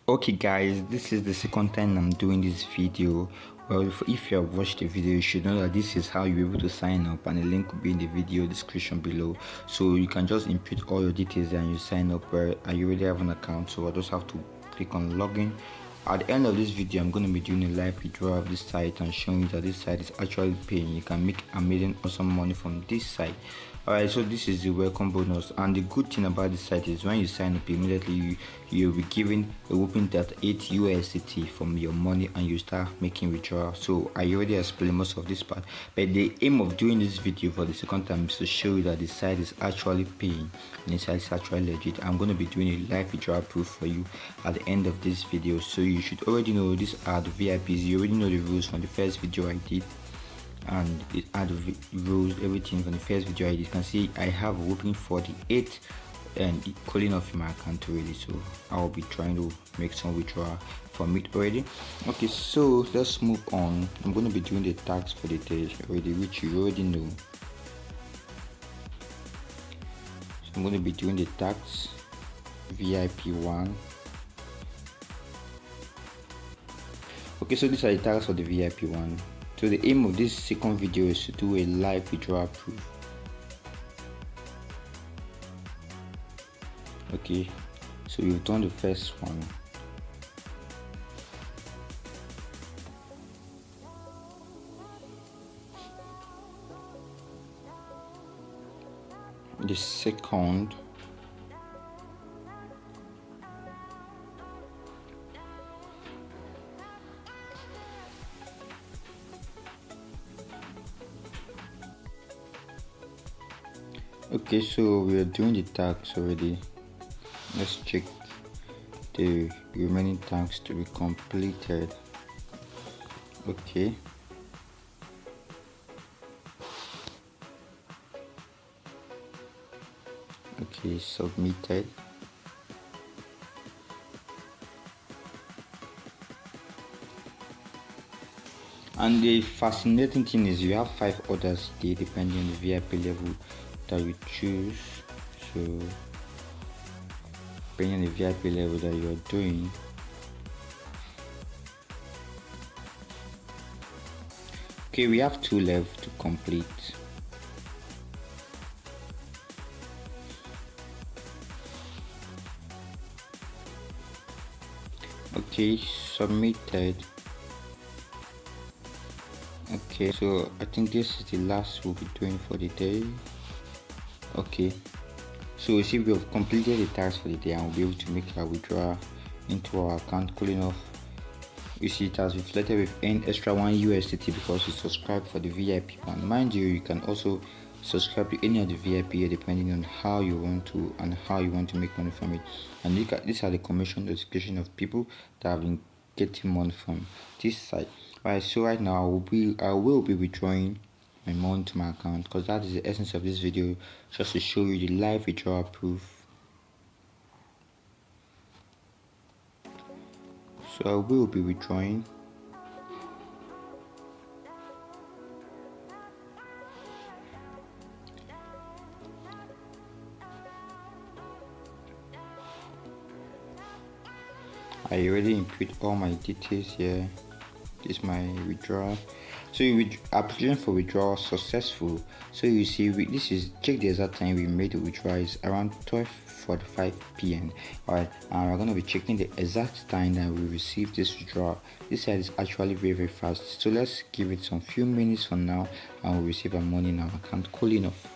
Okay guys, this is the second time I'm doing this video. Well, if you have watched the video, you should know that this is how you're able to sign up, and the link will be in the video description below. So you can just input all your details and you sign up where you already have an account. So I just have to click on login. At the end of this video, I'm going to be doing a live withdrawal of this site and showing you that this site is actually paying. You can make amazing awesome money from this site. Alright, so this is the welcome bonus, and the good thing about this site is when you sign up immediately, you'll be given a whopping that 8 USDT from your money and you start making withdrawal. So I already explained most of this part, but the aim of doing this video for the second time is to show you that the site is actually paying and the site is actually legit. I'm going to be doing a live withdrawal proof for you at the end of this video, so you should already know these are the VIPs. You already know the rules from the first video I did, and it had the rules, everything from the first video I did. You can see I have opening 48 and calling off my account already, so I'll be trying to make some withdrawal from it already. Okay, so let's move on. I'm going to be doing the tax for the day already, which you already know. So I'm going to be doing the tax VIP1. Okay, so these are the tags for the VIP1. So the aim of this second video is to do a live withdrawal proof. Okay, so we've done the first one. The second. Okay, so we are doing the tags already. Let's check the remaining tags to be completed. Okay, submitted. And the fascinating thing is you have 5 orders there depending on the VIP level that you choose. So depending on the VIP level that you are doing, okay, we have 2 left to complete. Okay, submitted. Okay, so I think this is the last we'll be doing for the day. Okay, so you see we have completed the task for the day and we'll be able to make our withdrawal into our account. Cooling off, you see it has reflected with an extra 1 USDT because you subscribe for the VIP one. Mind you, you can also subscribe to any of the VIP depending on how you want to and how you want to make money from it. And look at, these are the commission notification of people that have been getting money from this site. Alright, so right now I will be withdrawing my money to my account, because that is the essence of this video, just to show you the live withdrawal proof. So I will be withdrawing. I already input all my details here. This is my withdrawal. So application for withdrawal successful. So you see, this is, check the exact time we made the withdrawal is around 12:45 p.m. Alright, and we're gonna be checking the exact time that we received this withdrawal. This side is actually very fast. So let's give it some few minutes from now and we'll receive our money in our account. Cooling off.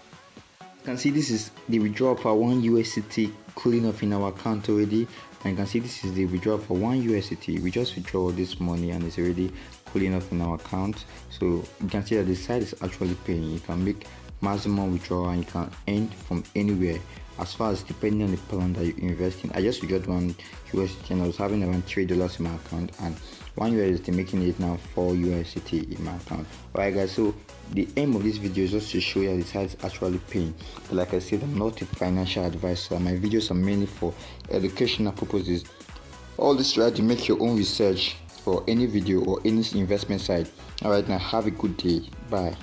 You can see this is the withdrawal for 1 USDT cooling off in our account already, and you can see this is the withdrawal for 1 USDT. We just withdraw this money and it's already cooling off in our account. So you can see that the site is actually paying. You can make maximum withdrawal and you can earn from anywhere, as far as depending on the plan that you invest in. I just withdrew 1 USDT and I was having around $3 in my account, and 1 USDT making it now 4 USDT in my account. Alright guys, so the aim of this video is just to show you that the site is actually paying. But like I said, I'm not a financial advisor. My videos are mainly for educational purposes. All this, try to make your own research for any video or any investment site. Alright, now have a good day. Bye.